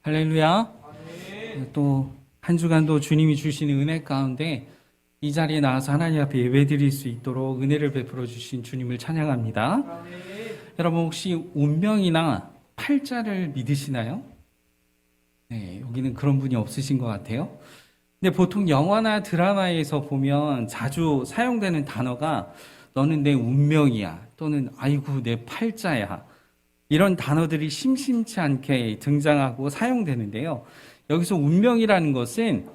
할렐루야. 또 한 주간도 주님이 주시는 은혜 가운데 이 자리에 나와서 하나님 앞에 예배드릴 수 있도록 은혜를 베풀어 주신 주님을 찬양합니다. 여러분 혹시 운명이나 팔자를 믿으시나요? 네, 여기는 그런 분이 없으신 것 같아요. 근데 보통 영화나 드라마에서 보면 자주 사용되는 단어가 너는 내 운명이야 또는 아이고 내 팔자야, 이런 단어들이 심심치 않게 등장하고 사용되는데요. 여기서 운명이라는 것은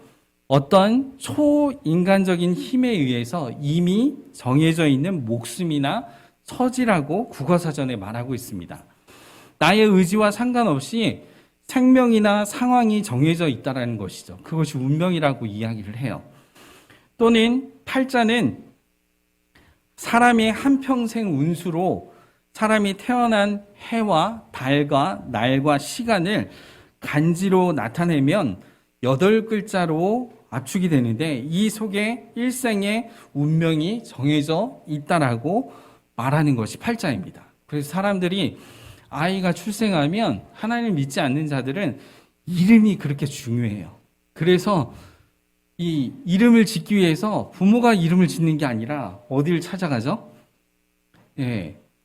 어떤 초인간적인 힘에 의해서 이미 정해져 있는 목숨이나 처지라고 국어사전에 말하고 있습니다. 나의 의지와 상관없이 생명이나 상황이 정해져 있다는 것이죠. 그것이 운명이라고 이야기를 해요. 또는 팔자는 사람의 한평생 운수로 사람이 태어난 해와 달과 날과 시간을 간지로 나타내면 8글자로 압축이 되는데 이 속에 일생의 운명이 정해져 있다라고 말하는 것이 팔자입니다. 그래서 사람들이 아이가 출생하면 하나님을 믿지 않는 자들은 이름이 그렇게 중요해요. 그래서 이 이름을 짓기 위해서 부모가 이름을 짓는 게 아니라 어디를 찾아가죠?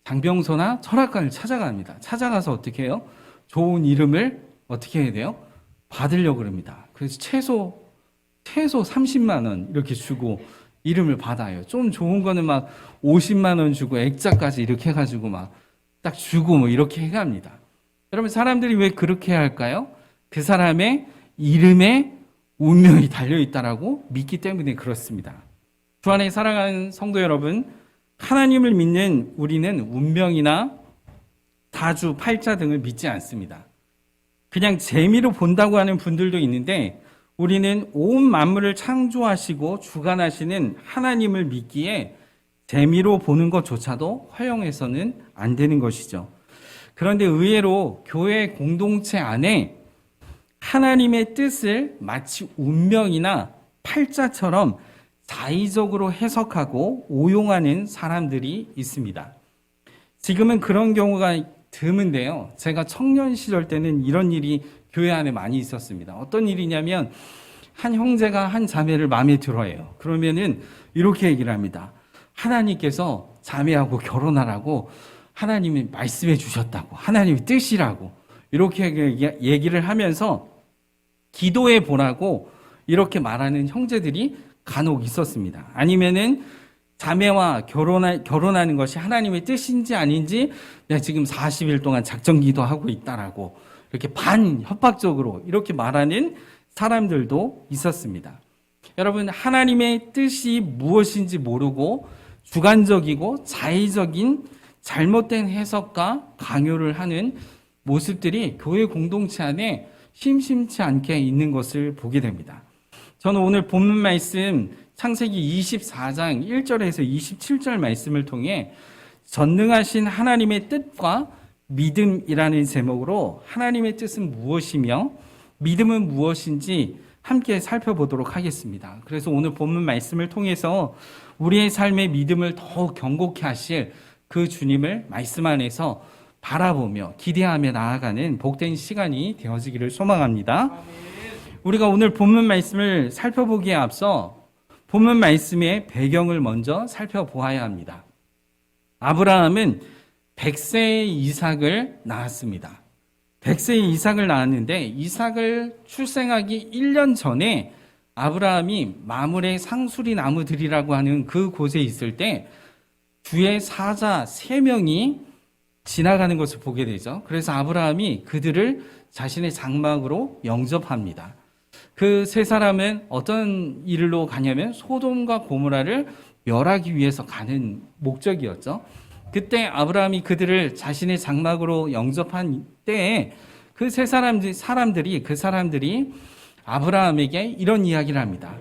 장병서나 철학관을 찾아갑니다. 찾아가서 어떻게 해요? 좋은 이름을 어떻게 해야 돼요? 받으려고 그럽니다. 그래서 최소 30만 원 이렇게 주고 이름을 받아요. 좀 좋은 거는 막 50만 원 주고 액자까지 이렇게 해가지고 막 딱 주고 뭐 이렇게 해갑니다. 여러분 사람들이 왜 그렇게 할까요? 그 사람의 이름에 운명이 달려있다라고 믿기 때문에 그렇습니다. 주 안에 사랑하는 성도 여러분, 하나님을 믿는 우리는 운명이나 다주, 팔자 등을 믿지 않습니다. 그냥 재미로 본다고 하는 분들도 있는데 우리는 온 만물을 창조하시고 주관하시는 하나님을 믿기에 재미로 보는 것조차도 허용해서는 안 되는 것이죠. 그런데 의외로 교회 공동체 안에 하나님의 뜻을 마치 운명이나 팔자처럼 자의적으로 해석하고 오용하는 사람들이 있습니다. 지금은 그런 경우가 드문데요. 제가 청년 시절 때는 이런 일이 교회 안에 많이 있었습니다. 어떤 일이냐면 한 형제가 한 자매를 마음에 들어해요. 그러면은 이렇게 얘기를 합니다. 하나님께서 자매하고 결혼하라고 하나님이 말씀해 주셨다고, 하나님의 뜻이라고 이렇게 얘기를 하면서 기도해 보라고 이렇게 말하는 형제들이 간혹 있었습니다. 아니면은 자매와 결혼하는 것이 하나님의 뜻인지 아닌지 내가 지금 40일 동안 작전 기도하고 있다라고 이렇게 반협박적으로 이렇게 말하는 사람들도 있었습니다. 여러분, 하나님의 뜻이 무엇인지 모르고 주관적이고 자의적인 잘못된 해석과 강요를 하는 모습들이 교회 공동체 안에 심심치 않게 있는 것을 보게 됩니다. 저는 오늘 본문 말씀 창세기 24장 1절에서 27절 말씀을 통해 전능하신 하나님의 뜻과 믿음이라는 제목으로 하나님의 뜻은 무엇이며 믿음은 무엇인지 함께 살펴보도록 하겠습니다. 그래서 오늘 본문 말씀을 통해서 우리의 삶의 믿음을 더욱 견고케 하실 그 주님을 말씀 안에서 바라보며 기대하며 나아가는 복된 시간이 되어지기를 소망합니다. 우리가 오늘 본문 말씀을 살펴보기에 앞서 본문 말씀의 배경을 먼저 살펴보아야 합니다. 아브라함은 100세의 이삭을 낳았습니다. 100세의 이삭을 낳았는데 이삭을 출생하기 1년 전에 아브라함이 마물의 상수리 나무들이라고 하는 그 곳에 있을 때 주의 사자 3명이 지나가는 것을 보게 되죠. 그래서 아브라함이 그들을 자신의 장막으로 영접합니다. 그 세 사람은 어떤 일로 가냐면 소돔과 고모라를 멸하기 위해서 가는 목적이었죠. 그때 아브라함이 그들을 자신의 장막으로 영접한 때에 그 세 사람들이 아브라함에게 이런 이야기를 합니다.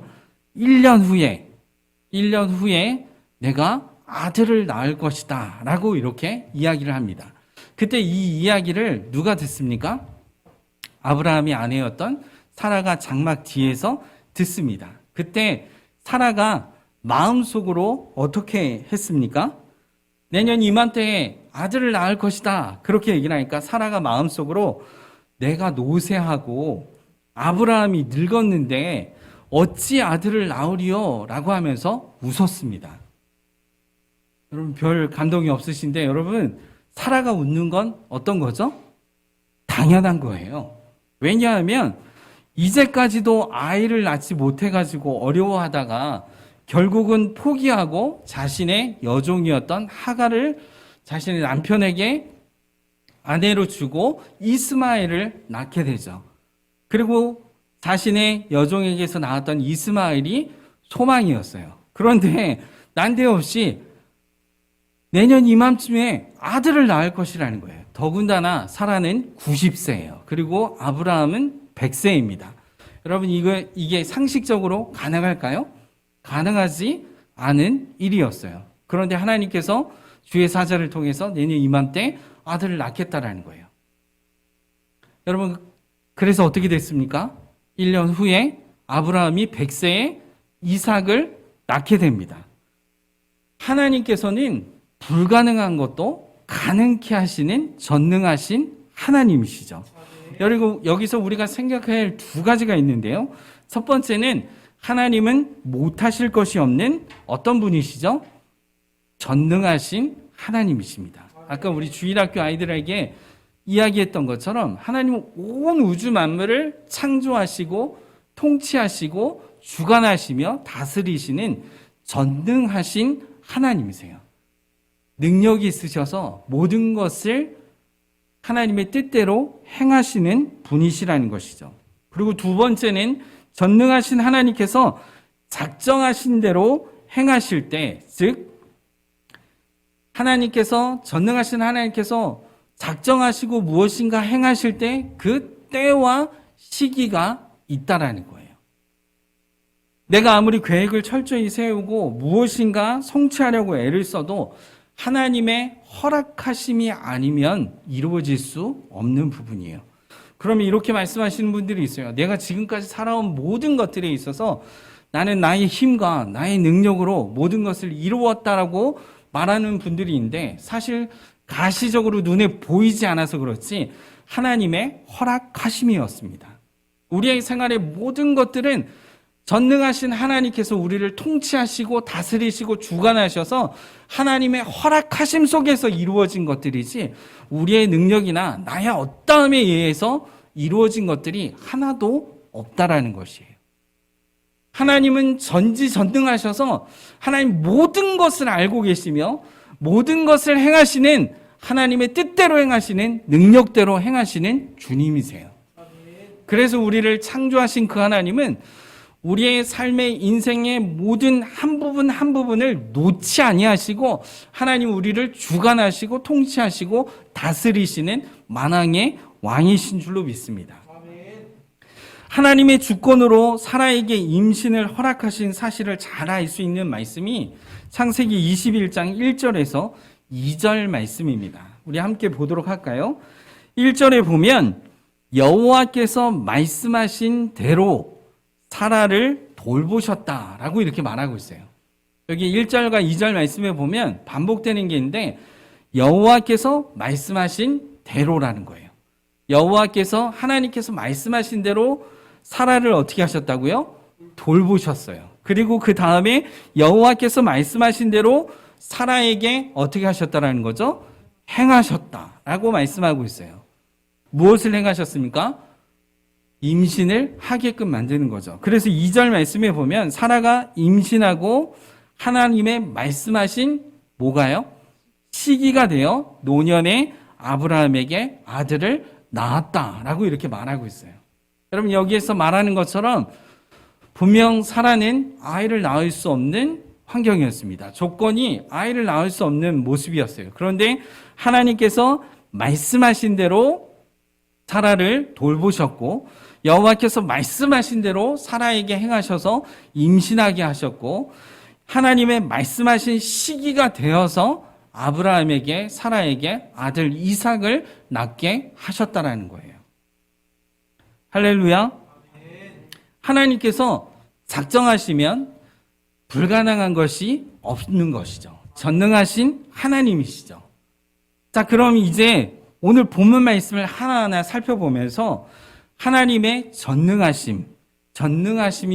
1년 후에 내가 아들을 낳을 것이다 라고 이렇게 이야기를 합니다. 그때 이 이야기를 누가 듣습니까? 아브라함의 아내였던 사라가 장막 뒤에서 듣습니다. 그때 사라가 마음속으로 어떻게 했습니까? 내년 이맘때에 아들을 낳을 것이다 그렇게 얘기를 하니까 사라가 마음속으로 내가 노쇠하고 아브라함이 늙었는데 어찌 아들을 낳으리요? 라고 하면서 웃었습니다. 여러분 별 감동이 없으신데 여러분 사라가 웃는 건 어떤 거죠? 당연한 거예요. 왜냐하면 이제까지도 아이를 낳지 못해가지고 어려워하다가 결국은 포기하고 자신의 여종이었던 하갈을 자신의 남편에게 아내로 주고 이스마엘을 낳게 되죠. 그리고 자신의 여종에게서 나왔던 이스마엘이 소망이었어요. 그런데 난데없이 내년 이맘쯤에 아들을 낳을 것이라는 거예요. 더군다나 사라는 90세예요. 그리고 아브라함은 100세입니다. 여러분 이게 상식적으로 가능할까요? 가능하지 않은 일이었어요. 그런데 하나님께서 주의 사자를 통해서 내년 이맘때 아들을 낳겠다라는 거예요. 여러분 그래서 어떻게 됐습니까? 1년 후에 아브라함이 100세에 이삭을 낳게 됩니다. 하나님께서는 불가능한 것도 가능케 하시는 전능하신 하나님이시죠. 그리고 여기서 우리가 생각해야 할 두 가지가 있는데요. 첫 번째는 하나님은 못하실 것이 없는 어떤 분이시죠? 전능하신 하나님이십니다. 아까 우리 주일학교 아이들에게 이야기했던 것처럼 하나님은 온 우주 만물을 창조하시고 통치하시고 주관하시며 다스리시는 전능하신 하나님이세요. 능력이 있으셔서 모든 것을 하나님의 뜻대로 행하시는 분이시라는 것이죠. 그리고 두 번째는 전능하신 하나님께서 작정하신 대로 행하실 때, 즉 전능하신 하나님께서 작정하시고 무엇인가 행하실 때 그 때와 시기가 있다라는 거예요. 내가 아무리 계획을 철저히 세우고 무엇인가 성취하려고 애를 써도 하나님의 허락하심이 아니면 이루어질 수 없는 부분이에요. 그러면 이렇게 말씀하시는 분들이 있어요. 내가 지금까지 살아온 모든 것들에 있어서 나는 나의 힘과 나의 능력으로 모든 것을 이루었다라고 말하는 분들이 있는데 사실 가시적으로 눈에 보이지 않아서 그렇지 하나님의 허락하심이었습니다. 우리의 생활의 모든 것들은 전능하신 하나님께서 우리를 통치하시고 다스리시고 주관하셔서 하나님의 허락하심 속에서 이루어진 것들이지 우리의 능력이나 나의 어떠함에 의해서 이루어진 것들이 하나도 없다라는 것이에요. 하나님은 전지전능하셔서 하나님 모든 것을 알고 계시며 모든 것을 행하시는 하나님의 뜻대로 행하시는 능력대로 행하시는 주님이세요. 그래서 우리를 창조하신 그 하나님은 우리의 삶의 인생의 모든 한 부분 한 부분을 놓지 아니하시고 하나님 우리를 주관하시고 통치하시고 다스리시는 만왕의 왕이신 줄로 믿습니다. 하나님의 주권으로 사라에게 임신을 허락하신 사실을 잘 알 수 있는 말씀이 창세기 21장 1절에서 2절 말씀입니다. 우리 함께 보도록 할까요? 1절에 보면 여호와께서 말씀하신 대로 사라를 돌보셨다라고 이렇게 말하고 있어요. 여기 1절과 2절 말씀에 보면 반복되는 게 있는데 여호와께서 말씀하신 대로라는 거예요. 하나님께서 말씀하신 대로 사라를 어떻게 하셨다고요? 돌보셨어요. 그리고 그 다음에 여호와께서 말씀하신 대로 사라에게 어떻게 하셨다라는 거죠? 행하셨다라고 말씀하고 있어요. 무엇을 행하셨습니까? 임신을 하게끔 만드는 거죠. 그래서 2절 말씀에 보면 사라가 임신하고 하나님의 말씀하신 뭐가요? 시기가 되어 노년에 아브라함에게 아들을 낳았다라고 이렇게 말하고 있어요. 여러분 여기에서 말하는 것처럼 분명 사라는 아이를 낳을 수 없는 환경이었습니다. 조건이 아이를 낳을 수 없는 모습이었어요. 그런데 하나님께서 말씀하신 대로 사라를 돌보셨고 여호와께서 말씀하신 대로 사라에게 행하셔서 임신하게 하셨고 하나님의 말씀하신 시기가 되어서 아브라함에게 사라에게 아들 이삭을 낳게 하셨다라는 거예요. 할렐루야. 하나님께서 작정하시면 불가능한 것이 없는 것이죠. 전능하신 하나님이시죠. 자, 그럼 이제 오늘 본문 말씀을 하나하나 살펴보면서 하나님의 전능하심이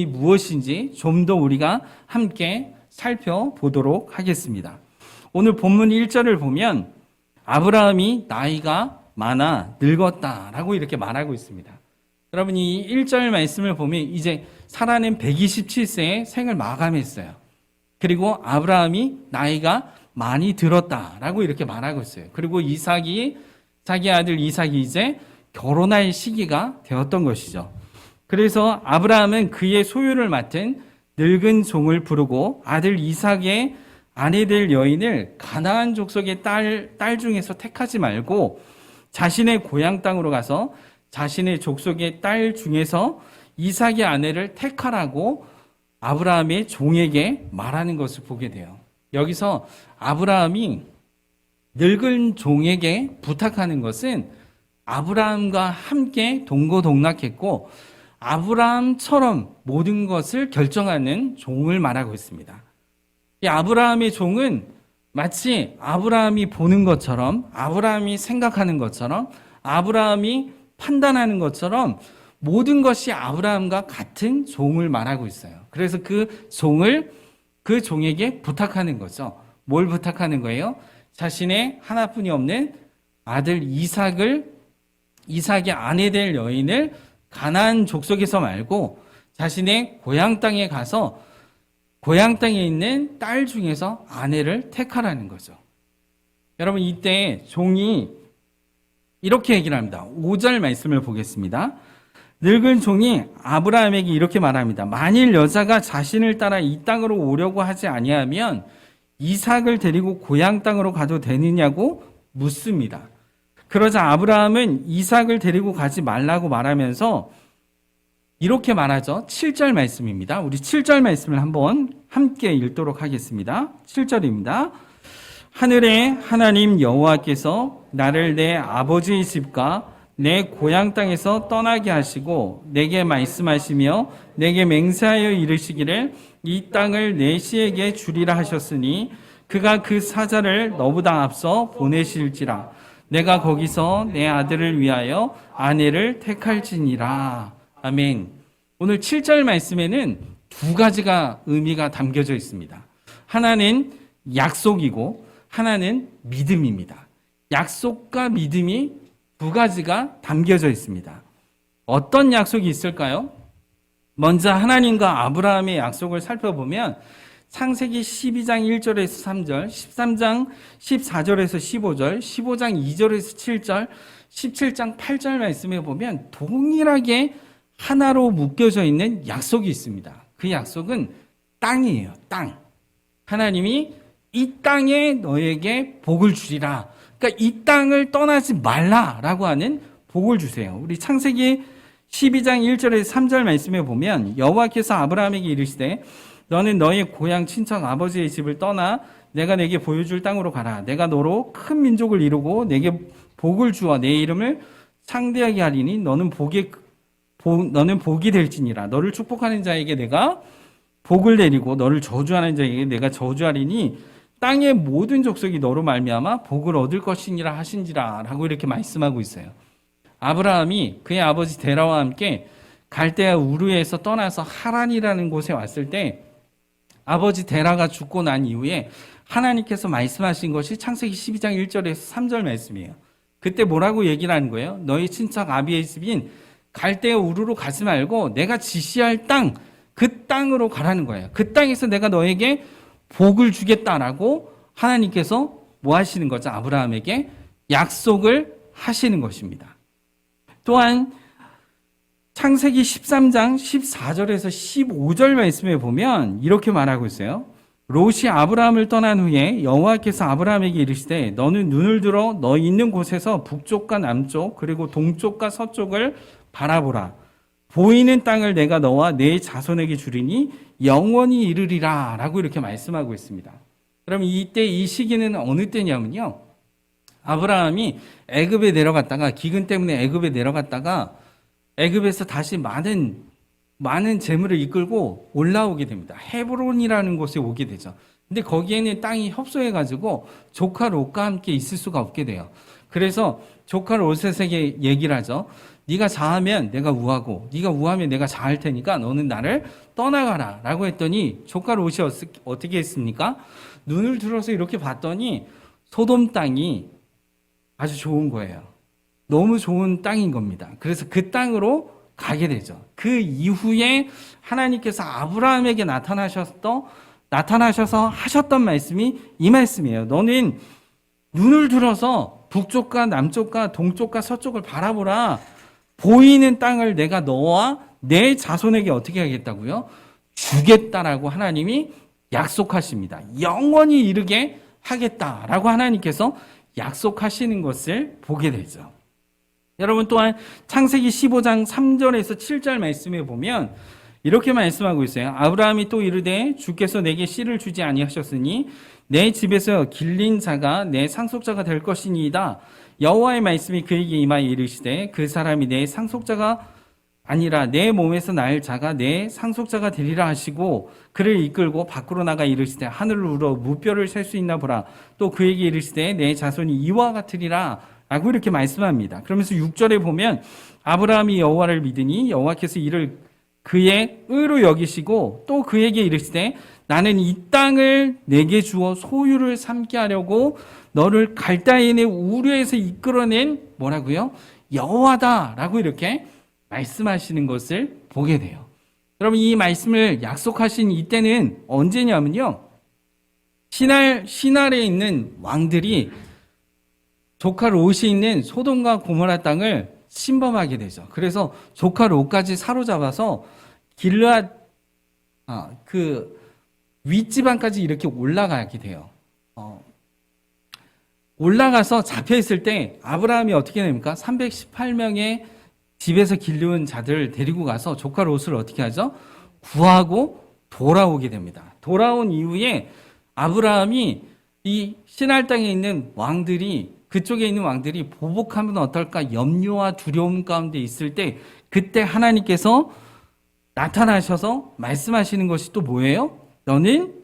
무엇인지 좀 더 우리가 함께 살펴보도록 하겠습니다. 오늘 본문 1절을 보면 아브라함이 나이가 많아 늙었다라고 이렇게 말하고 있습니다. 여러분, 이 1절 말씀을 보면 이제 사라는 127세에 생을 마감했어요. 그리고 아브라함이 나이가 많이 들었다라고 이렇게 말하고 있어요. 그리고 자기 아들 이삭이 이제 결혼할 시기가 되었던 것이죠. 그래서 아브라함은 그의 소유를 맡은 늙은 종을 부르고 아들 이삭의 아내 될 여인을 가나안 족속의 딸 중에서 택하지 말고 자신의 고향 땅으로 가서 자신의 족속의 딸 중에서 이삭의 아내를 택하라고 아브라함의 종에게 말하는 것을 보게 돼요. 여기서 아브라함이 늙은 종에게 부탁하는 것은 아브라함과 함께 동고동락했고 아브라함처럼 모든 것을 결정하는 종을 말하고 있습니다. 이 아브라함의 종은 마치 아브라함이 보는 것처럼, 아브라함이 생각하는 것처럼, 아브라함이 판단하는 것처럼 모든 것이 아브라함과 같은 종을 말하고 있어요. 그래서 그 종에게 부탁하는 거죠. 뭘 부탁하는 거예요? 자신의 하나뿐이 없는 아들 이삭의 아내 될 여인을 가나안 족속에서 말고 자신의 고향 땅에 가서 고향 땅에 있는 딸 중에서 아내를 택하라는 거죠. 여러분, 이때 종이 이렇게 얘기를 합니다. 5절 말씀을 보겠습니다. 늙은 종이 아브라함에게 이렇게 말합니다. 만일 여자가 자신을 따라 이 땅으로 오려고 하지 아니하면 이삭을 데리고 고향 땅으로 가도 되느냐고 묻습니다. 그러자 아브라함은 이삭을 데리고 가지 말라고 말하면서 이렇게 말하죠. 7절 말씀입니다. 우리 7절 말씀을 한번 함께 읽도록 하겠습니다. 7절입니다. 하늘의 하나님 여호와께서 나를 내 아버지의 집과 내 고향 땅에서 떠나게 하시고 내게 말씀하시며 내게 맹세하여 이르시기를 이 땅을 내 씨에게 주리라 하셨으니 그가 그 사자를 너보다 앞서 보내실지라 내가 거기서 내 아들을 위하여 아내를 택할지니라. 아멘. 오늘 7절 말씀에는 두 가지가 의미가 담겨져 있습니다. 하나는 약속이고 하나는 믿음입니다. 약속과 믿음이 두 가지가 담겨져 있습니다. 어떤 약속이 있을까요? 먼저 하나님과 아브라함의 약속을 살펴보면 창세기 12장 1절에서 3절, 13장 14절에서 15절, 15장 2절에서 7절, 17장 8절 말씀에 보면 동일하게 하나로 묶여져 있는 약속이 있습니다. 그 약속은 땅이에요. 땅. 하나님이 이 땅에 너에게 복을 주리라. 그러니까 이 땅을 떠나지 말라라고 하는 복을 주세요. 우리 창세기 12장 1절에서 3절 말씀에 보면 여호와께서 아브라함에게 이르시되 너는 너의 고향 친척 아버지의 집을 떠나 내가 내게 보여줄 땅으로 가라. 내가 너로 큰 민족을 이루고 내게 복을 주어 내 이름을 창대하게 하리니 너는 복이 될지니라. 너를 축복하는 자에게 내가 복을 내리고 너를 저주하는 자에게 내가 저주하리니 땅의 모든 족속이 너로 말미암아 복을 얻을 것이니라 하신지라 라고 이렇게 말씀하고 있어요. 아브라함이 그의 아버지 데라와 함께 갈대아 우르에서 떠나서 하란이라는 곳에 왔을 때 아버지 데라가 죽고 난 이후에 하나님께서 말씀하신 것이 창세기 12장 1절에서 3절 말씀이에요. 그때 뭐라고 얘기를 하는 거예요? 너희 친척 아비의 집인 갈대아 우르로 가지 말고 내가 지시할 땅, 그 땅으로 가라는 거예요. 그 땅에서 내가 너에게 복을 주겠다라고 하나님께서 뭐 하시는 거죠? 아브라함에게 약속을 하시는 것입니다. 또한 창세기 13장 14절에서 15절 말씀에 보면 이렇게 말하고 있어요. 롯이 아브라함을 떠난 후에 여호와께서 아브라함에게 이르시되 너는 눈을 들어 너 있는 곳에서 북쪽과 남쪽 그리고 동쪽과 서쪽을 바라보라. 보이는 땅을 내가 너와 내 자손에게 주리니 영원히 이르리라 라고 이렇게 말씀하고 있습니다. 그럼 이때 이 시기는 어느 때냐면요. 아브라함이 애굽에 내려갔다가 기근 때문에 애굽에 내려갔다가 애굽에서 다시 많은 재물을 이끌고 올라오게 됩니다. 헤브론이라는 곳에 오게 되죠. 근데 거기에는 땅이 협소해가지고 조카 롯과 함께 있을 수가 없게 돼요. 그래서 조카 롯에게 얘기를 하죠. 네가 자하면 내가 우하고 네가 우하면 내가 자할 테니까 너는 나를 떠나가라 라고 했더니 조카 롯이 어떻게 했습니까? 눈을 들어서 이렇게 봤더니 소돔 땅이 아주 좋은 거예요. 너무 좋은 땅인 겁니다. 그래서 그 땅으로 가게 되죠. 그 이후에 하나님께서 아브라함에게 나타나셔서 하셨던 말씀이 이 말씀이에요. 너는 눈을 들어서 북쪽과 남쪽과 동쪽과 서쪽을 바라보라. 보이는 땅을 내가 너와 내 자손에게 어떻게 하겠다고요? 주겠다라고 하나님이 약속하십니다. 영원히 이르게 하겠다라고 하나님께서 약속하시는 것을 보게 되죠. 여러분 또한 창세기 15장 3절에서 7절 말씀에 보면 이렇게 말씀하고 있어요. 아브라함이 또 이르되 주께서 내게 씨를 주지 아니하셨으니 내 집에서 길린 자가 내 상속자가 될 것이니이다. 여호와의 말씀이 그에게 임하여 이르시되 그 사람이 내 상속자가 아니라 내 몸에서 날 자가 내 상속자가 되리라 하시고 그를 이끌고 밖으로 나가 이르시되 하늘을 우러 무뼈를 셀 수 있나 보라. 또 그에게 이르시되 내 자손이 이와 같으리라 라고 이렇게 말씀합니다. 그러면서 6절에 보면 아브라함이 여호와를 믿으니 여호와께서 이를 그의 의로 여기시고 또 그에게 이르시되 나는 이 땅을 내게 주어 소유를 삼게 하려고 너를 갈대아인의 우르에서 이끌어낸 뭐라고요? 여호와다라고 이렇게 말씀하시는 것을 보게 돼요. 여러분 이 말씀을 약속하신 이때는 언제냐면요. 시날에 있는 왕들이 조카 롯이 있는 소돔과 고모라 땅을 침범하게 되죠. 그래서 조카 롯까지 사로잡아서 길르앗 그 윗지방까지 이렇게 올라가게 돼요. 올라가서 잡혀 있을 때 아브라함이 어떻게 됩니까? 318명의 집에서 길러온 자들을 데리고 가서 조카 롯을 어떻게 하죠? 구하고 돌아오게 됩니다. 돌아온 이후에 아브라함이 이 시날 땅에 있는 왕들이 그쪽에 있는 왕들이 보복하면 어떨까 염려와 두려움 가운데 있을 때 그때 하나님께서 나타나셔서 말씀하시는 것이 또 뭐예요? 너는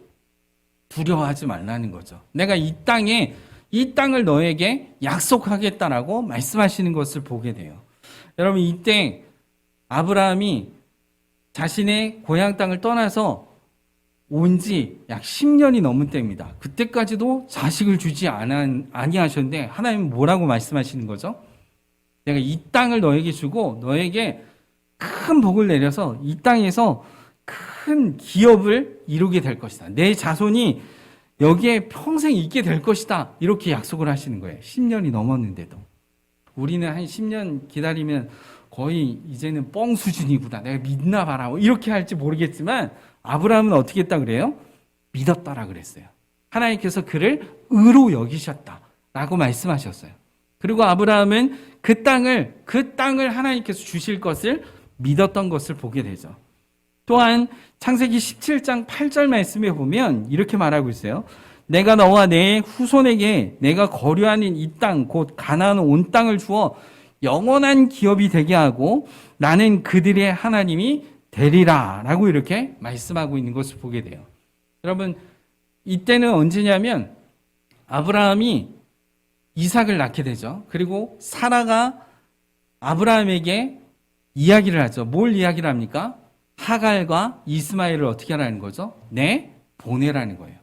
두려워하지 말라는 거죠. 내가 이 땅을 너에게 약속하겠다라고 말씀하시는 것을 보게 돼요. 여러분 이때 아브라함이 자신의 고향 땅을 떠나서 온 지 약 10년이 넘은 때입니다. 그때까지도 자식을 주지 아니하셨는데 하나님은 뭐라고 말씀하시는 거죠? 내가 이 땅을 너에게 주고 너에게 큰 복을 내려서 이 땅에서 큰 기업을 이루게 될 것이다. 내 자손이 여기에 평생 있게 될 것이다. 이렇게 약속을 하시는 거예요. 10년이 넘었는데도. 우리는 한 10년 기다리면 거의 이제는 뻥 수준이구나. 내가 믿나 봐라. 이렇게 할지 모르겠지만 아브라함은 어떻게 했다 그래요? 믿었다라 그랬어요. 하나님께서 그를 의로 여기셨다라고 말씀하셨어요. 그리고 아브라함은 그 땅을 하나님께서 주실 것을 믿었던 것을 보게 되죠. 또한 창세기 17장 8절 말씀에 보면 이렇게 말하고 있어요. 내가 너와 내 후손에게 내가 거류하는 이 땅 곧 가나안 온 땅을 주어 영원한 기업이 되게 하고 나는 그들의 하나님이 되리라 라고 이렇게 말씀하고 있는 것을 보게 돼요. 여러분 이때는 언제냐면 아브라함이 이삭을 낳게 되죠. 그리고 사라가 아브라함에게 이야기를 하죠. 뭘 이야기를 합니까? 하갈과 이스마엘을 어떻게 하라는 거죠? 보내라는 거예요.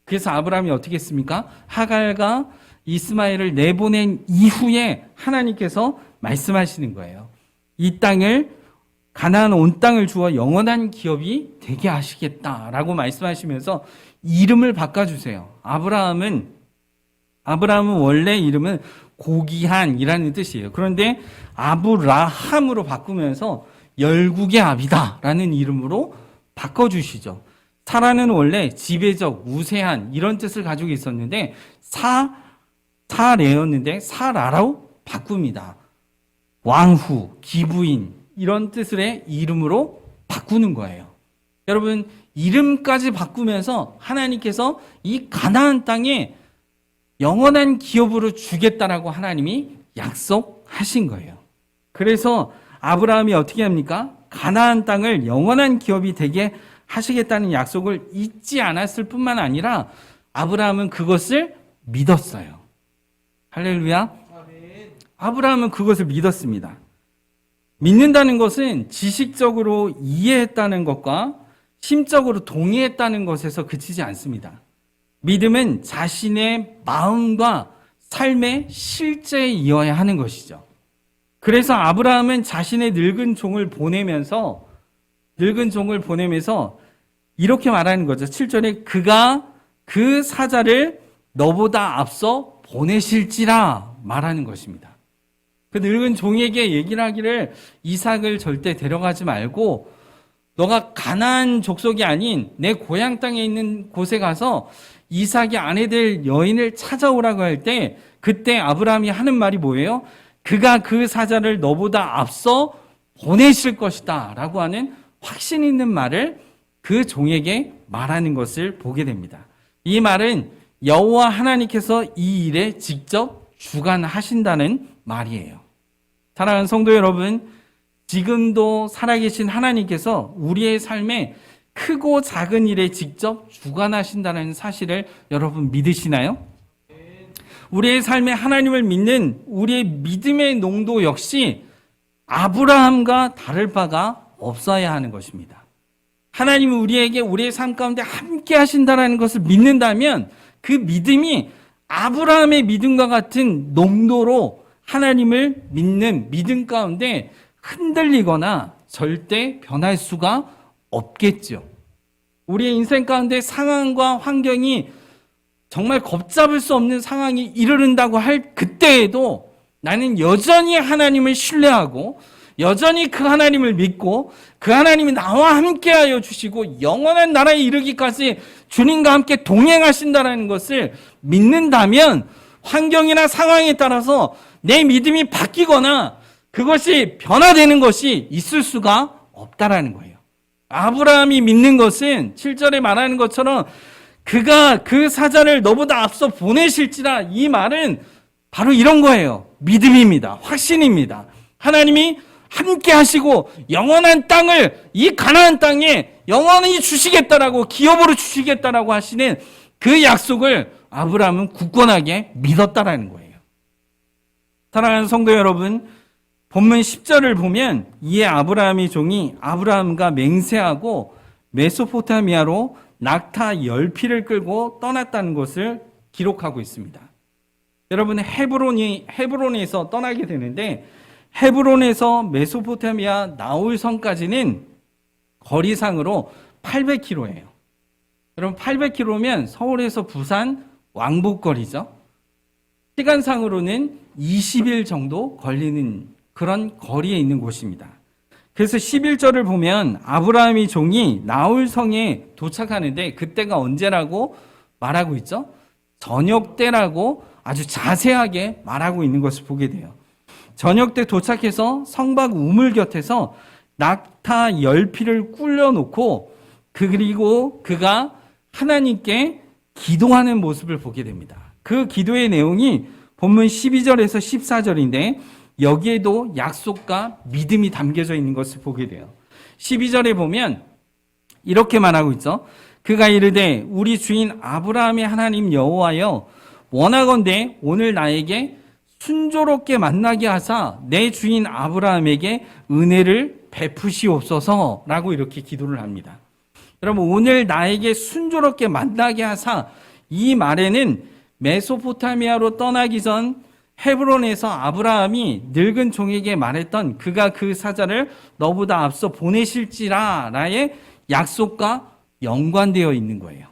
그래서 아브라함이 어떻게 했습니까? 하갈과 이스마엘을 내보낸 이후에 하나님께서 말씀하시는 거예요. 이 땅을 가나안 온 땅을 주어 영원한 기업이 되게 하시겠다라고 말씀하시면서 이름을 바꿔주세요. 아브라함은 원래 이름은 고기한이라는 뜻이에요. 그런데 아브라함으로 바꾸면서 열국의 아비다라는 이름으로 바꿔주시죠. 사라는 원래 지배적, 우세한 이런 뜻을 가지고 있었는데 사레였는데 사라로 바꿉니다. 왕후, 기부인 이런 뜻의 이름으로 바꾸는 거예요. 여러분 이름까지 바꾸면서 하나님께서 이 가나안 땅에 영원한 기업으로 주겠다라고 하나님이 약속하신 거예요. 그래서 아브라함이 어떻게 합니까? 가나안 땅을 영원한 기업이 되게 하시겠다는 약속을 잊지 않았을 뿐만 아니라 아브라함은 그것을 믿었어요. 할렐루야. 아브라함은 그것을 믿었습니다. 믿는다는 것은 지식적으로 이해했다는 것과 심적으로 동의했다는 것에서 그치지 않습니다. 믿음은 자신의 마음과 삶의 실제에 이어야 하는 것이죠. 그래서 아브라함은 자신의 늙은 종을 보내면서 이렇게 말하는 거죠. 7절에 그가 그 사자를 너보다 앞서 보내실지라 말하는 것입니다. 그 늙은 종에게 얘기를 하기를 이삭을 절대 데려가지 말고 너가 가나안 족속이 아닌 내 고향 땅에 있는 곳에 가서 이삭이 아내 될 여인을 찾아오라고 할 때 그때 아브라함이 하는 말이 뭐예요? 그가 그 사자를 너보다 앞서 보내실 것이다 라고 하는 확신 있는 말을 그 종에게 말하는 것을 보게 됩니다. 이 말은 여호와 하나님께서 이 일에 직접 주관하신다는 말이에요. 사랑하는 성도 여러분, 지금도 살아계신 하나님께서 우리의 삶에 크고 작은 일에 직접 주관하신다는 사실을 여러분 믿으시나요? 우리의 삶에 하나님을 믿는 우리의 믿음의 농도 역시 아브라함과 다를 바가 없어야 하는 것입니다. 하나님은 우리에게 우리의 삶 가운데 함께 하신다는 것을 믿는다면 그 믿음이 아브라함의 믿음과 같은 농도로 하나님을 믿는 믿음 가운데 흔들리거나 절대 변할 수가 없겠죠. 우리의 인생 가운데 상황과 환경이 정말 걷잡을 수 없는 상황이 이르른다고 할 그때에도 나는 여전히 하나님을 신뢰하고 여전히 그 하나님을 믿고 그 하나님이 나와 함께하여 주시고 영원한 나라에 이르기까지 주님과 함께 동행하신다는 것을 믿는다면 환경이나 상황에 따라서 내 믿음이 바뀌거나 그것이 변화되는 것이 있을 수가 없다라는 거예요. 아브라함이 믿는 것은 7절에 말하는 것처럼 그가 그 사자를 너보다 앞서 보내실지라, 이 말은 바로 이런 거예요. 믿음입니다. 확신입니다. 하나님이 함께 하시고 영원한 땅을 이 가나안 땅에 영원히 주시겠다라고, 기업으로 주시겠다라고 하시는 그 약속을 아브라함은 굳건하게 믿었다라는 거예요. 사랑하는 성도 여러분, 본문 10절을 보면 이에 아브라함의 종이 아브라함과 맹세하고 메소포타미아로 낙타 10匹를 끌고 떠났다는 것을 기록하고 있습니다. 여러분, 헤브론에서 떠나게 되는데 헤브론에서 메소포타미아 나홀성까지는 거리상으로 800km예요. 여러분, 800km면 서울에서 부산 왕복거리죠. 시간상으로는 20일 정도 걸리는 그런 거리에 있는 곳입니다. 그래서 11절을 보면 아브라함의 종이 나홀성에 도착하는데 그때가 언제라고 말하고 있죠? 저녁 때라고 아주 자세하게 말하고 있는 것을 보게 돼요. 저녁 때 도착해서 성막 우물 곁에서 낙타 10匹를 굴려놓고 그리고 그가 하나님께 기도하는 모습을 보게 됩니다. 그 기도의 내용이 본문 12절에서 14절인데 여기에도 약속과 믿음이 담겨져 있는 것을 보게 돼요. 12절에 보면 이렇게 말하고 있죠. 그가 이르되 우리 주인 아브라함의 하나님 여호와여, 원하건대 오늘 나에게 순조롭게 만나게 하사 내 주인 아브라함에게 은혜를 베푸시옵소서라고 이렇게 기도를 합니다. 여러분, 오늘 나에게 순조롭게 만나게 하사, 이 말에는 메소포타미아로 떠나기 전 헤브론에서 아브라함이 늙은 종에게 말했던 그가 그 사자를 너보다 앞서 보내실지라라의 약속과 연관되어 있는 거예요.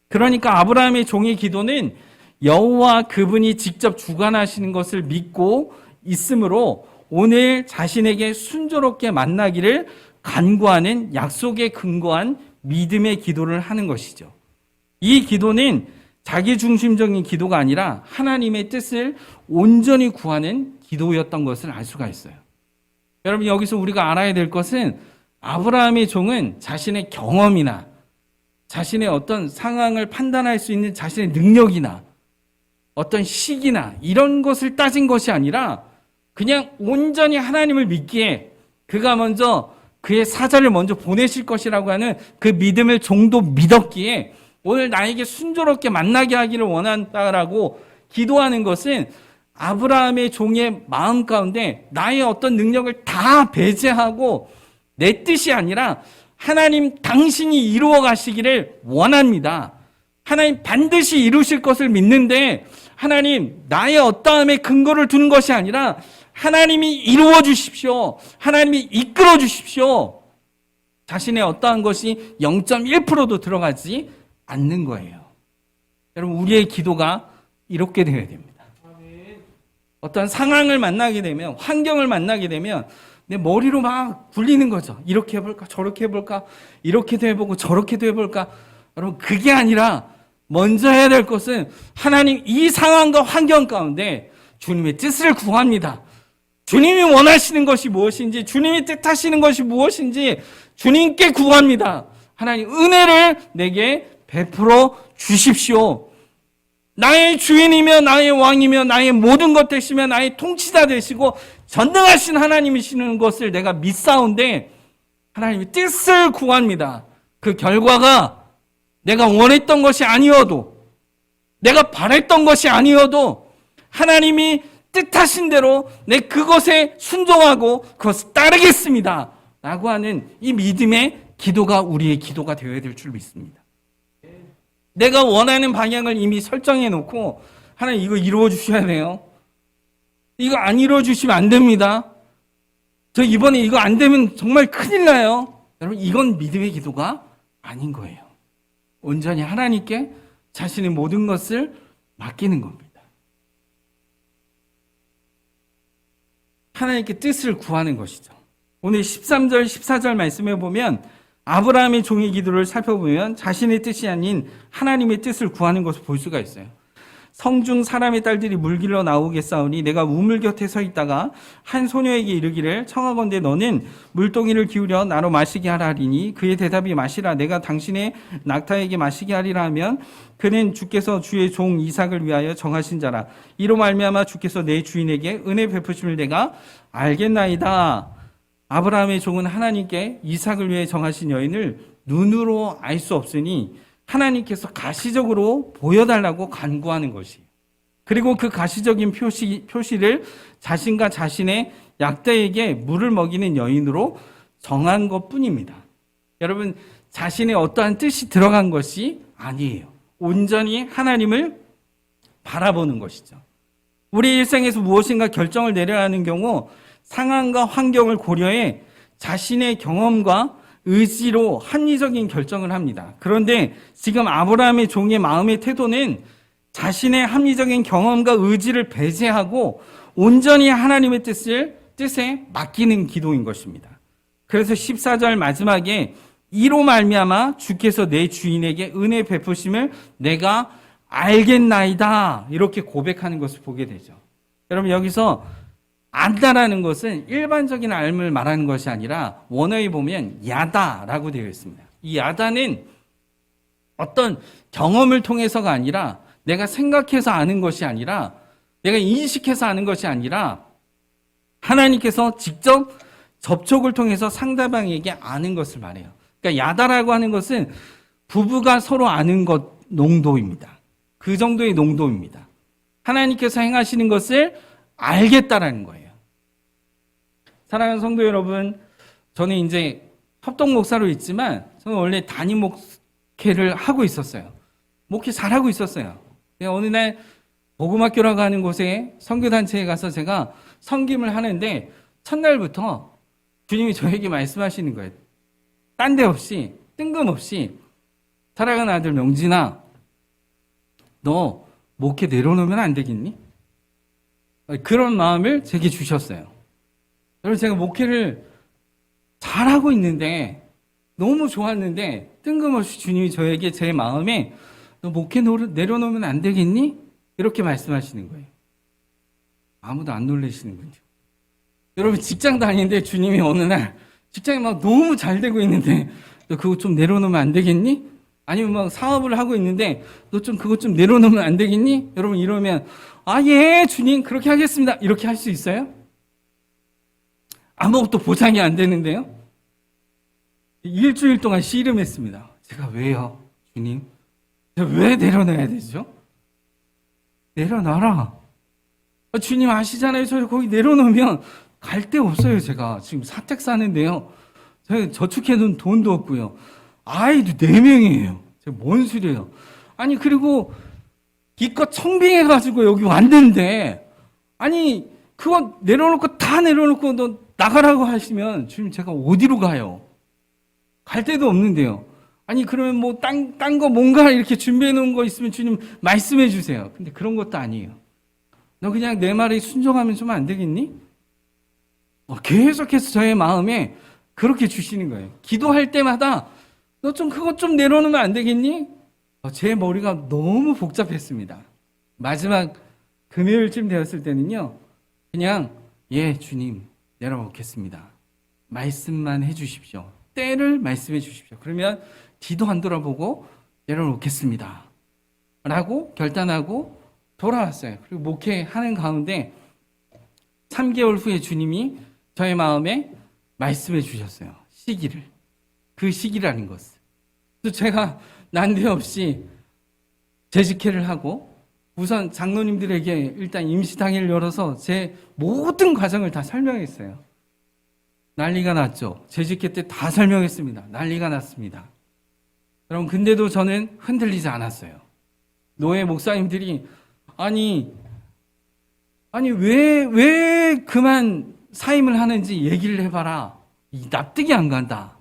그러니까 아브라함의 종의 기도는 여호와 그분이 직접 주관하시는 것을 믿고 있으므로 오늘 자신에게 순조롭게 만나기를 간구하는 약속에 근거한 믿음의 기도를 하는 것이죠. 이 기도는 자기 중심적인 기도가 아니라 하나님의 뜻을 온전히 구하는 기도였던 것을 알 수가 있어요. 여러분, 여기서 우리가 알아야 될 것은 아브라함의 종은 자신의 경험이나 자신의 어떤 상황을 판단할 수 있는 자신의 능력이나 어떤 시기나 이런 것을 따진 것이 아니라 그냥 온전히 하나님을 믿기에 그가 먼저 그의 사자를 먼저 보내실 것이라고 하는 그 믿음을 종도 믿었기에 오늘 나에게 순조롭게 만나게 하기를 원한다라고 기도하는 것은 아브라함의 종의 마음 가운데 나의 어떤 능력을 다 배제하고 내 뜻이 아니라 하나님 당신이 이루어 가시기를 원합니다. 하나님 반드시 이루실 것을 믿는데 하나님 나의 어떠함에 근거를 두는 것이 아니라 하나님이 이루어 주십시오. 하나님이 이끌어 주십시오. 자신의 어떠한 것이 0.1%도 들어가지 않는 거예요. 여러분 우리의 기도가 이렇게 되어야 됩니다. 어떤 상황을 만나게 되면 환경을 만나게 되면 내 머리로 막 굴리는 거죠. 이렇게 해볼까 저렇게 해볼까 이렇게도 해보고 저렇게도 해볼까. 여러분 그게 아니라 먼저 해야 될 것은 하나님 이 상황과 환경 가운데 주님의 뜻을 구합니다. 주님이 원하시는 것이 무엇인지 주님이 뜻하시는 것이 무엇인지 주님께 구합니다. 하나님 은혜를 내게 베풀어 주십시오. 나의 주인이며 나의 왕이며 나의 모든 것 되시며 나의 통치자 되시고 전능하신 하나님이시는 것을 내가 믿사온데 하나님의 뜻을 구합니다. 그 결과가 내가 원했던 것이 아니어도 내가 바랬던 것이 아니어도 하나님이 뜻하신 대로 내 그것에 순종하고 그것을 따르겠습니다. 라고 하는 이 믿음의 기도가 우리의 기도가 되어야 될 줄 믿습니다. 내가 원하는 방향을 이미 설정해 놓고 하나님 이거 이루어 주셔야 돼요. 이거 안 이루어 주시면 안 됩니다. 저 이번에 이거 안 되면 정말 큰일 나요. 여러분 이건 믿음의 기도가 아닌 거예요. 온전히 하나님께 자신의 모든 것을 맡기는 겁니다. 하나님께 뜻을 구하는 것이죠. 오늘 13절, 14절 말씀에 보면 아브라함의 종의 기도를 살펴보면 자신의 뜻이 아닌 하나님의 뜻을 구하는 것을 볼 수가 있어요. 성중 사람의 딸들이 물길로 나오겠사오니 내가 우물 곁에 서 있다가 한 소녀에게 이르기를 청하건대 너는 물동이를 기울여 나로 마시게 하라 하리니 그의 대답이 마시라 내가 당신의 낙타에게 마시게 하리라 하면 그는 주께서 주의 종 이삭을 위하여 정하신 자라 이로 말미암아 주께서 내 주인에게 은혜 베푸심을 내가 알겠나이다. 아브라함의 종은 하나님께 이삭을 위해 정하신 여인을 눈으로 알 수 없으니 하나님께서 가시적으로 보여달라고 간구하는 것이에요. 그리고 그 가시적인 표시를 자신과 자신의 약대에게 물을 먹이는 여인으로 정한 것뿐입니다. 여러분 자신의 어떠한 뜻이 들어간 것이 아니에요. 온전히 하나님을 바라보는 것이죠. 우리 일생에서 무엇인가 결정을 내려야 하는 경우 상황과 환경을 고려해 자신의 경험과 의지로 합리적인 결정을 합니다. 그런데 지금 아브라함의 종의 마음의 태도는 자신의 합리적인 경험과 의지를 배제하고 온전히 하나님의 뜻에 맡기는 기도인 것입니다. 그래서 14절 마지막에 이로 말미암아 주께서 내 주인에게 은혜 베푸심을 내가 알겠나이다 이렇게 고백하는 것을 보게 되죠. 여러분 여기서 안다라는 것은 일반적인 알을 말하는 것이 아니라 원어에 보면 야다라고 되어 있습니다. 이 야다는 어떤 경험을 통해서가 아니라 내가 생각해서 아는 것이 아니라 내가 인식해서 아는 것이 아니라 하나님께서 직접 접촉을 통해서 상대방에게 아는 것을 말해요. 그러니까 야다라고 하는 것은 부부가 서로 아는 것 농도입니다. 그 정도의 농도입니다. 하나님께서 행하시는 것을 알겠다라는 거예요. 사랑하는 성도 여러분, 저는 이제 협동 목사로 있지만 저는 원래 담임 목회를 하고 있었어요. 목회 잘하고 있었어요. 어느 날 복음학교라고 하는 곳에 선교단체에 가서 제가 섬김을 하는데 첫날부터 주님이 저에게 말씀하시는 거예요. 딴 데 없이 뜬금없이 사랑하는 아들 명진아 너 목회 내려놓으면 안 되겠니? 그런 마음을 제게 주셨어요. 여러분 제가 목회를 잘하고 있는데 너무 좋았는데 뜬금없이 주님이 저에게 제 마음에 너 목회 내려놓으면 안 되겠니? 이렇게 말씀하시는 거예요. 아무도 안 놀라시는군요. 여러분 직장 다니는데 주님이 어느 날 직장이 막 너무 잘 되고 있는데 너 그거 좀 내려놓으면 안 되겠니? 아니면 막 사업을 하고 있는데 너 좀 그것 좀 내려놓으면 안 되겠니? 여러분 이러면 아, 예, 주님 그렇게 하겠습니다. 이렇게 할 수 있어요? 아무것도 보장이 안 되는데요. 일주일 동안 씨름했습니다. 제가 왜요? 주님 왜 내려놔야 되죠? 내려놔라. 주님 아시잖아요. 저 거기 내려놓으면 갈 데 없어요. 제가 지금 사택 사는데요. 제가 저축해둔 돈도 없고요. 아이도 4명이에요. 제가 뭔 소리예요. 아니 그리고 기껏 청빙해가지고 여기 왔는데 아니 그거 내려놓고 다 내려놓고 너 나가라고 하시면 주님 제가 어디로 가요? 갈 데도 없는데요. 아니 그러면 뭐 딴 거 뭔가 이렇게 준비해 놓은 거 있으면 주님 말씀해 주세요. 근데 그런 것도 아니에요. 너 그냥 내 말에 순종하면 좀 안 되겠니? 계속해서 저의 마음에 그렇게 주시는 거예요. 기도할 때마다 너 좀 그것 좀 내려놓으면 안 되겠니? 제 머리가 너무 복잡했습니다. 마지막 금요일쯤 되었을 때는요. 그냥 예 주님 내려놓겠습니다. 말씀만 해 주십시오. 때를 말씀해 주십시오. 그러면 뒤도 안 돌아보고 내려놓겠습니다. 라고 결단하고 돌아왔어요. 그리고 목회하는 가운데 3개월 후에 주님이 저의 마음에 말씀해 주셨어요. 시기를. 그 시기라는 것을. 그래서 제가 난데없이 재직회를 하고 우선 장로님들에게 일단 임시당회를 열어서 제 모든 과정을 다 설명했어요. 난리가 났죠. 재직회 때 다 설명했습니다. 난리가 났습니다. 여러분 근데도 저는 흔들리지 않았어요. 노예 목사님들이 아니 왜 그만 사임을 하는지 얘기를 해봐라. 납득이 안 간다.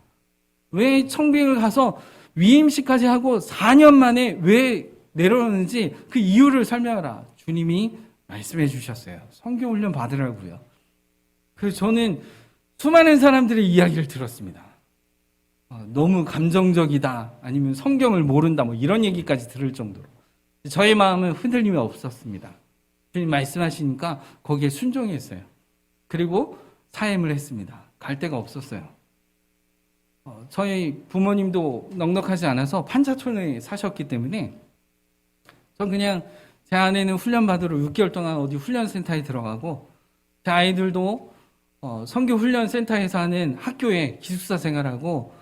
왜 청빙을 가서 위임식까지 하고 4년 만에 왜 내려오는지 그 이유를 설명하라. 주님이 말씀해 주셨어요. 선교훈련 받으라고요. 그래서 저는 수많은 사람들의 이야기를 들었습니다. 너무 감정적이다. 아니면 성경을 모른다. 뭐 이런 얘기까지 들을 정도로. 저의 마음은 흔들림이 없었습니다. 주님 말씀하시니까 거기에 순종했어요. 그리고 사임을 했습니다. 갈 데가 없었어요. 저희 부모님도 넉넉하지 않아서 판자촌에 사셨기 때문에 전 그냥 제 아내는 훈련 받으러 6개월 동안 어디 훈련센터에 들어가고 제 아이들도 선교 훈련센터에서 하는 학교에 기숙사 생활하고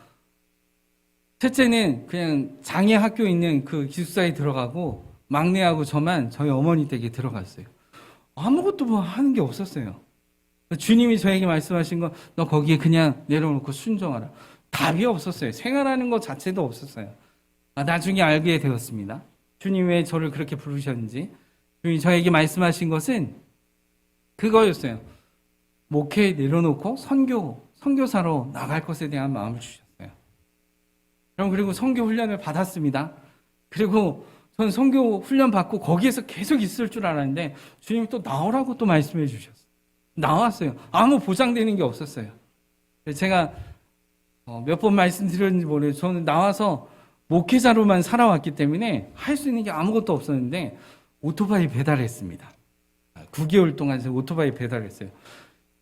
셋째는 그냥 장애 학교에 있는 그 기숙사에 들어가고 막내하고 저만 저희 어머니 댁에 들어갔어요. 아무것도 뭐 하는 게 없었어요. 주님이 저에게 말씀하신 건 너 거기에 그냥 내려놓고 순종하라. 답이 없었어요. 생활하는 것 자체도 없었어요. 나중에 알게 되었습니다. 주님 왜 저를 그렇게 부르셨는지. 주님이 저에게 말씀하신 것은 그거였어요. 목회 내려놓고 선교사로 나갈 것에 대한 마음을 주셨어요. 그리고 선교 훈련을 받았습니다. 그리고 전 선교 훈련 받고 거기에서 계속 있을 줄 알았는데 주님이 또 나오라고 또 말씀해 주셨어요. 나왔어요. 아무 보장되는 게 없었어요. 제가 몇 번 말씀드렸는지 모르겠어요. 저는 나와서 목회자로만 살아왔기 때문에 할 수 있는 게 아무것도 없었는데 오토바이 배달했습니다. 9개월 동안 제가 오토바이 배달했어요.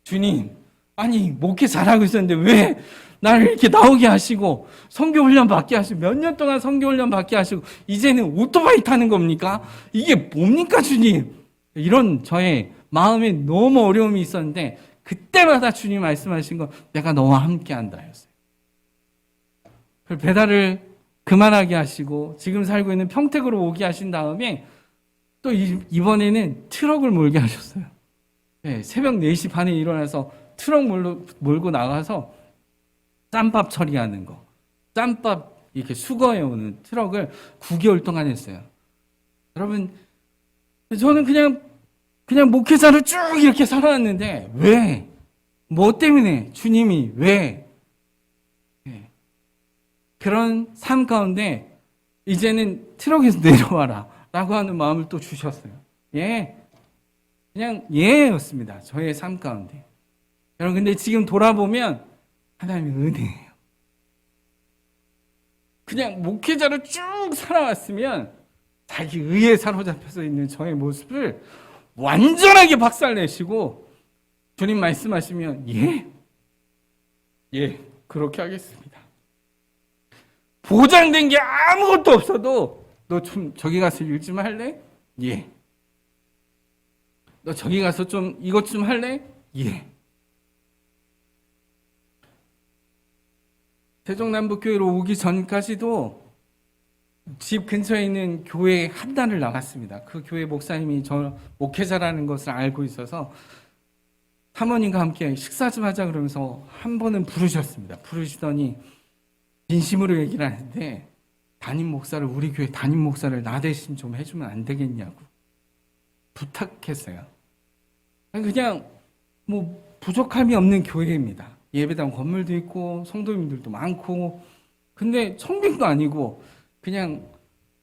주님, 아니 목회 잘하고 있었는데 왜 나를 이렇게 나오게 하시고 선교훈련 받게 하시고 몇 년 동안 선교훈련 받게 하시고 이제는 오토바이 타는 겁니까? 이게 뭡니까 주님? 이런 저의 마음에 너무 어려움이 있었는데 그때마다 주님 말씀하신 건 내가 너와 함께한다 였어요. 배달을 그만하게 하시고 지금 살고 있는 평택으로 오게 하신 다음에 또 이번에는 트럭을 몰게 하셨어요. 네, 새벽 4시 반에 일어나서 트럭 몰고 나가서 짬밥 처리하는 거. 짬밥 이렇게 수거해 오는 트럭을 9개월 동안 했어요. 여러분, 저는 그냥 목회자를 쭉 이렇게 살아왔는데 왜? 뭐 때문에? 주님이 왜? 네. 그런 삶 가운데 이제는 트럭에서 내려와라 라고 하는 마음을 또 주셨어요. 예. 그냥 예였습니다. 저의 삶 가운데. 여러분 근데 지금 돌아보면 하나님의 은혜예요. 그냥 목회자를 쭉 살아왔으면 자기 의에 사로잡혀서 있는 저의 모습을 완전하게 박살내시고 주님 말씀하시면 예, 그렇게 하겠습니다. 보장된 게 아무것도 없어도 너 좀 저기 가서 일 좀 할래? 예. 너 저기 가서 좀 이것 좀 할래? 예. 세종남북교회로 오기 전까지도 집 근처에 있는 교회 한 달을 나갔습니다. 그 교회 목사님이 저 목회자라는 것을 알고 있어서 사모님과 함께 식사 좀 하자 그러면서 한 번은 부르셨습니다. 부르시더니 진심으로 얘기를 하는데 우리 교회 담임 목사를 나 대신 좀 해주면 안 되겠냐고 부탁했어요. 그냥 뭐 부족함이 없는 교회입니다. 예배당 건물도 있고 성도님들도 많고, 근데 청빙도 아니고 그냥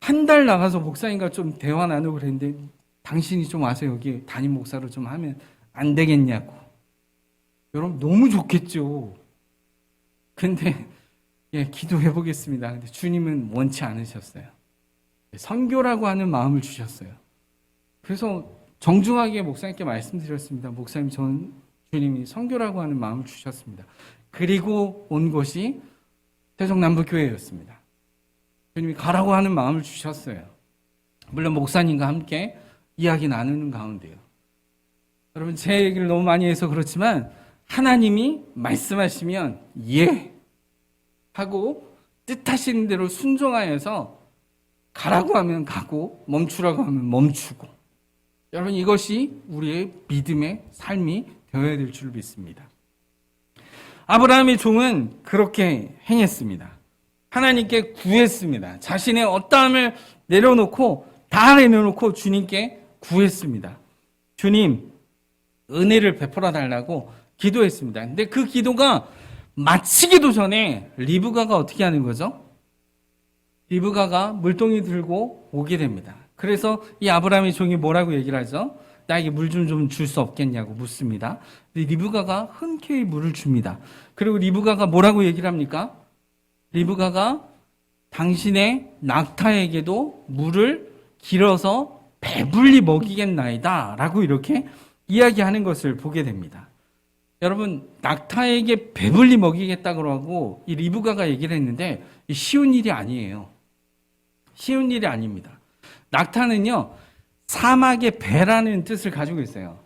한 달 나가서 목사님과 좀 대화 나누고 그랬는데 당신이 좀 와서 여기 담임 목사로 좀 하면 안 되겠냐고. 여러분 너무 좋겠죠. 근데 기도해 보겠습니다. 근데 주님은 원치 않으셨어요. 선교라고 하는 마음을 주셨어요. 그래서 정중하게 목사님께 말씀드렸습니다. 목사님, 주님이 선교라고 하는 마음을 주셨습니다. 그리고 온 곳이 세종남부교회였습니다. 주님이 가라고 하는 마음을 주셨어요. 물론 목사님과 함께 이야기 나누는 가운데요. 여러분, 제 얘기를 너무 많이 해서 그렇지만 하나님이 말씀하시면 예 하고 뜻하시는 대로 순종하여서 가라고 하면 가고 멈추라고 하면 멈추고, 여러분 이것이 우리의 믿음의 삶이 되어야 될 줄 믿습니다. 아브라함의 종은 그렇게 행했습니다. 하나님께 구했습니다. 자신의 어떠함을 내려놓고 다 내려놓고 주님께 구했습니다. 주님, 은혜를 베풀어 달라고 기도했습니다. 근데 그 기도가 마치기도 전에 리브가가 어떻게 하는 거죠? 리브가가 물동이 들고 오게 됩니다. 그래서 이 아브라함의 종이 뭐라고 얘기를 하죠? 나에게 물 좀 줄 수 없겠냐고 묻습니다. 근데 리브가가 흔쾌히 물을 줍니다. 그리고 리브가가 뭐라고 얘기를 합니까? 리브가가 당신의 낙타에게도 물을 길어서 배불리 먹이겠나이다 라고 이렇게 이야기하는 것을 보게 됩니다. 여러분, 낙타에게 배불리 먹이겠다고 하고 이 리브가가 얘기를 했는데 쉬운 일이 아니에요. 쉬운 일이 아닙니다. 낙타는요, 사막의 배라는 뜻을 가지고 있어요.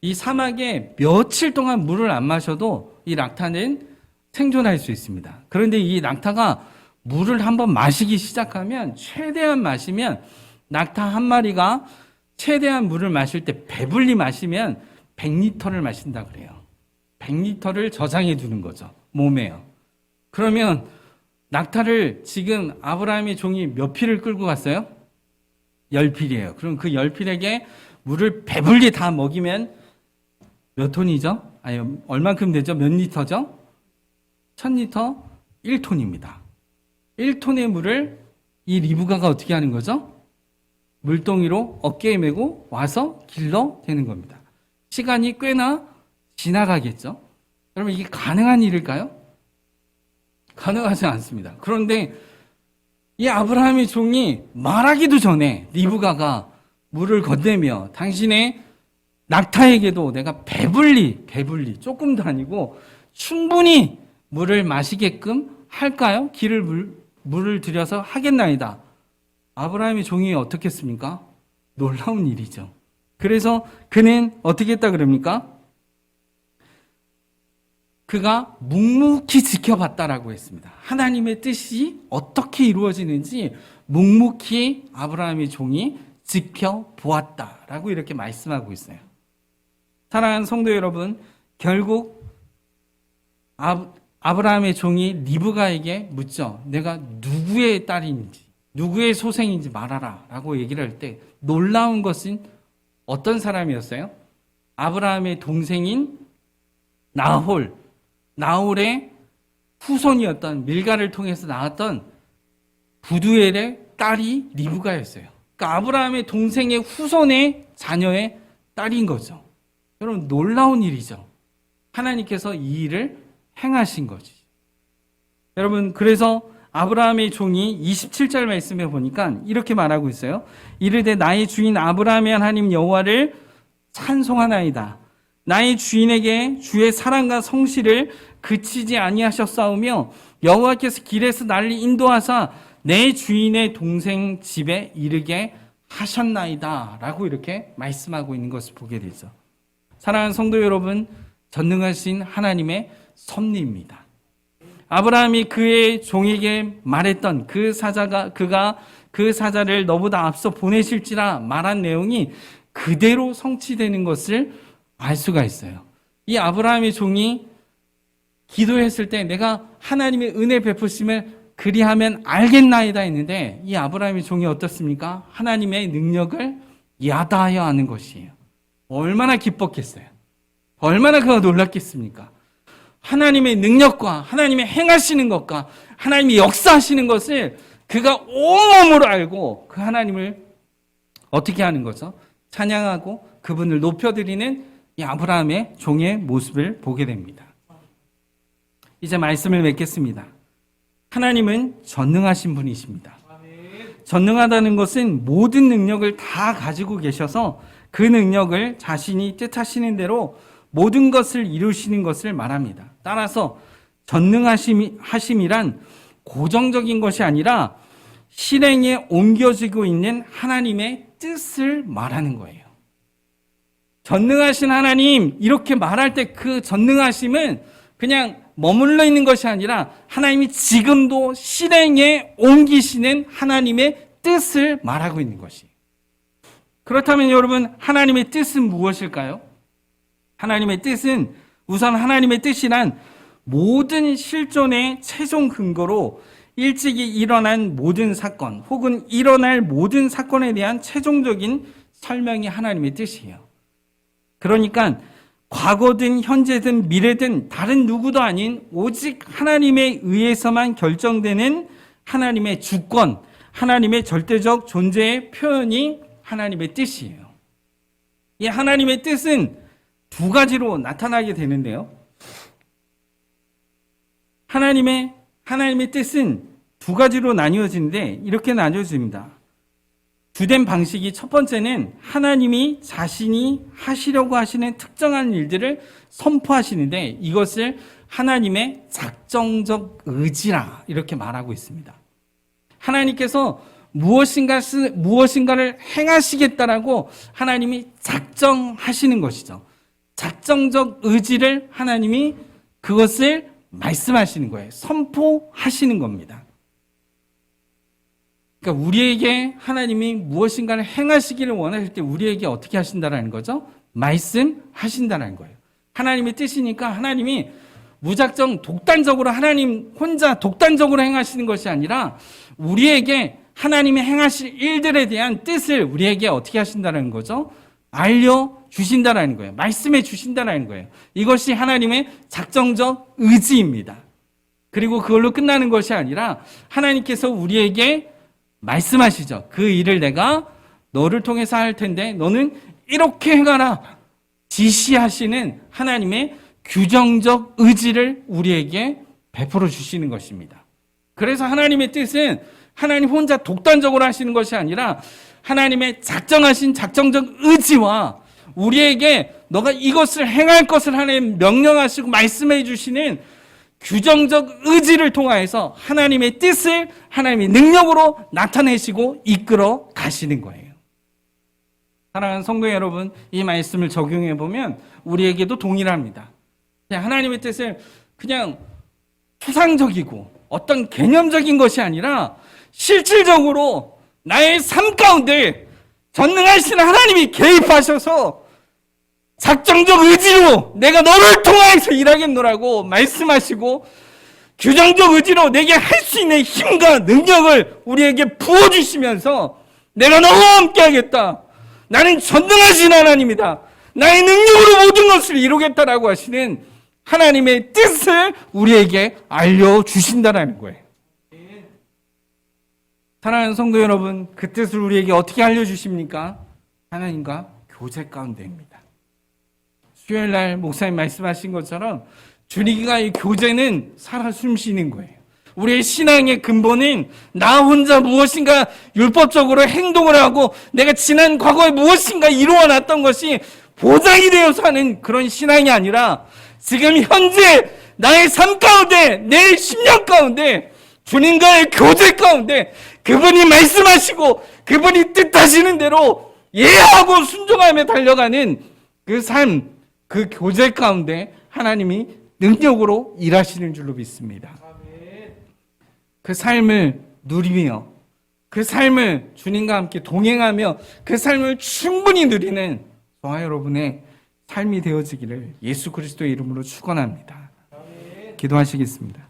이 사막에 며칠 동안 물을 안 마셔도 이 낙타는 생존할 수 있습니다. 그런데 이 낙타가 물을 한번 마시기 시작하면, 최대한 마시면, 낙타 한 마리가 최대한 물을 마실 때 배불리 마시면 100리터를 마신다 그래요. 100리터를 저장해 두는 거죠. 몸에요. 그러면 낙타를 지금 아브라함의 종이 몇 필을 끌고 갔어요? 10필이에요. 그럼 그 10필에게 물을 배불리 다 먹이면 몇 톤이죠? 아니, 얼만큼 되죠? 몇 리터죠? 1000리터 1톤입니다. 1톤의 물을 이 리브가가 어떻게 하는 거죠? 물동이로 어깨에 메고 와서 길러 대는 겁니다. 시간이 꽤나 지나가겠죠? 여러분, 이게 가능한 일일까요? 가능하지 않습니다. 그런데 이 아브라함의 종이 말하기도 전에 리브가가 물을 건네며 당신의 낙타에게도 내가 배불리 조금도 아니고 충분히 물을 마시게끔 할까요? 물을 들여서 하겠나이다. 아브라함의 종이 어떻게 했습니까? 놀라운 일이죠. 그래서 그는 어떻게 했다 그럽니까? 그가 묵묵히 지켜봤다라고 했습니다. 하나님의 뜻이 어떻게 이루어지는지 묵묵히 아브라함의 종이 지켜보았다라고 이렇게 말씀하고 있어요. 사랑하는 성도 여러분, 결국 아브라함의 종이 리브가에게 묻죠. 내가 누구의 딸인지, 누구의 소생인지 말하라 라고 얘기를 할 때 놀라운 것은 어떤 사람이었어요? 아브라함의 동생인 나홀의 후손이었던, 밀가를 통해서 나왔던 부두엘의 딸이 리브가였어요. 그러니까 아브라함의 동생의 후손의 자녀의 딸인 거죠. 여러분, 놀라운 일이죠. 하나님께서 이 일을 행하신 거지. 여러분, 그래서 아브라함의 종이 27절 말씀에 보니까 이렇게 말하고 있어요. 이르되 나의 주인 아브라함의 하나님 여호와를 찬송하나이다. 나의 주인에게 주의 사랑과 성실을 그치지 아니하셨사오며 여호와께서 길에서 나를 인도하사 내 주인의 동생 집에 이르게 하셨나이다 라고 이렇게 말씀하고 있는 것을 보게 되죠. 사랑하는 성도 여러분, 전능하신 하나님의 섭리입니다. 아브라함이 그의 종에게 말했던 그가 그 사자를 너보다 앞서 보내실지라 말한 내용이 그대로 성취되는 것을 알 수가 있어요. 이 아브라함의 종이 기도했을 때 내가 하나님의 은혜 베푸심을 그리하면 알겠나이다 했는데 이 아브라함의 종이 어떻습니까? 하나님의 능력을 야다하여 아는 것이에요. 얼마나 기뻤겠어요. 얼마나 그가 놀랐겠습니까? 하나님의 능력과 하나님의 행하시는 것과 하나님이 역사하시는 것을 그가 온몸으로 알고 그 하나님을 어떻게 하는 거죠? 찬양하고 그분을 높여드리는 이 아브라함의 종의 모습을 보게 됩니다. 이제 말씀을 맺겠습니다. 하나님은 전능하신 분이십니다. 전능하다는 것은 모든 능력을 다 가지고 계셔서 그 능력을 자신이 뜻하시는 대로 모든 것을 이루시는 것을 말합니다. 따라서 전능하심이란 고정적인 것이 아니라 실행에 옮겨지고 있는 하나님의 뜻을 말하는 거예요. 전능하신 하나님 이렇게 말할 때 그 전능하심은 그냥 머물러 있는 것이 아니라 하나님이 지금도 실행에 옮기시는 하나님의 뜻을 말하고 있는 것이에요. 그렇다면 여러분, 하나님의 뜻은 무엇일까요? 하나님의 뜻은 우선 하나님의 뜻이란 모든 실존의 최종 근거로 일찍이 일어난 모든 사건 혹은 일어날 모든 사건에 대한 최종적인 설명이 하나님의 뜻이에요. 그러니까 과거든 현재든 미래든 다른 누구도 아닌 오직 하나님에 의해서만 결정되는 하나님의 주권, 하나님의 절대적 존재의 표현이 하나님의 뜻이에요. 이 하나님의 뜻은 두 가지로 나타나게 되는데요. 하나님의 뜻은 두 가지로 나뉘어지는데 이렇게 나뉘어집니다. 주된 방식이 첫 번째는 하나님이 자신이 하시려고 하시는 특정한 일들을 선포하시는데 이것을 하나님의 작정적 의지라 이렇게 말하고 있습니다. 하나님께서 무엇인가를 행하시겠다라고 하나님이 작정하시는 것이죠. 작정적 의지를 하나님이 그것을 말씀하시는 거예요. 선포하시는 겁니다. 그러니까 우리에게 하나님이 무엇인가를 행하시기를 원하실 때 우리에게 어떻게 하신다라는 거죠? 말씀하신다라는 거예요. 하나님의 뜻이니까 하나님이 무작정 독단적으로 하나님 혼자 독단적으로 행하시는 것이 아니라 우리에게 하나님이 행하실 일들에 대한 뜻을 우리에게 어떻게 하신다는 거죠? 알려주신다라는 거예요. 말씀해 주신다라는 거예요. 이것이 하나님의 작정적 의지입니다. 그리고 그걸로 끝나는 것이 아니라 하나님께서 우리에게 말씀하시죠. 그 일을 내가 너를 통해서 할 텐데 너는 이렇게 행하라. 지시하시는 하나님의 규정적 의지를 우리에게 베풀어 주시는 것입니다. 그래서 하나님의 뜻은 하나님 혼자 독단적으로 하시는 것이 아니라 하나님의 작정하신 작정적 의지와 우리에게 너가 이것을 행할 것을 하나님 명령하시고 말씀해 주시는 규정적 의지를 통하여서 하나님의 뜻을 하나님의 능력으로 나타내시고 이끌어 가시는 거예요. 사랑하는 성도 여러분, 이 말씀을 적용해 보면 우리에게도 동일합니다. 그냥 하나님의 뜻을 그냥 추상적이고 어떤 개념적인 것이 아니라 실질적으로 나의 삶 가운데 전능하신 하나님이 개입하셔서 작정적 의지로 내가 너를 통하여서 일하겠노라고 말씀하시고 규정적 의지로 내게 할 수 있는 힘과 능력을 우리에게 부어주시면서 내가 너와 함께하겠다. 나는 전능하신 하나님이다. 나의 능력으로 모든 것을 이루겠다라고 하시는 하나님의 뜻을 우리에게 알려주신다라는 거예요. 사랑하는 성도 여러분, 그 뜻을 우리에게 어떻게 알려주십니까? 하나님과 교제 가운데입니다. 수요일날 목사님 말씀하신 것처럼 주님과의 교제는 살아 숨쉬는 거예요. 우리의 신앙의 근본은 나 혼자 무엇인가 율법적으로 행동을 하고 내가 지난 과거에 무엇인가 이루어놨던 것이 보장이 되어서 하는 그런 신앙이 아니라 지금 현재 나의 삶 가운데 내 심령 가운데 주님과의 교제 가운데 그분이 말씀하시고 그분이 뜻하시는 대로 예하고 순종하며 달려가는 그 삶, 그 교제 가운데 하나님이 능력으로 일하시는 줄로 믿습니다. 그 삶을 누리며 그 삶을 주님과 함께 동행하며 그 삶을 충분히 누리는 저와 여러분의 삶이 되어지기를 예수 그리스도의 이름으로 축원합니다. 기도하시겠습니다.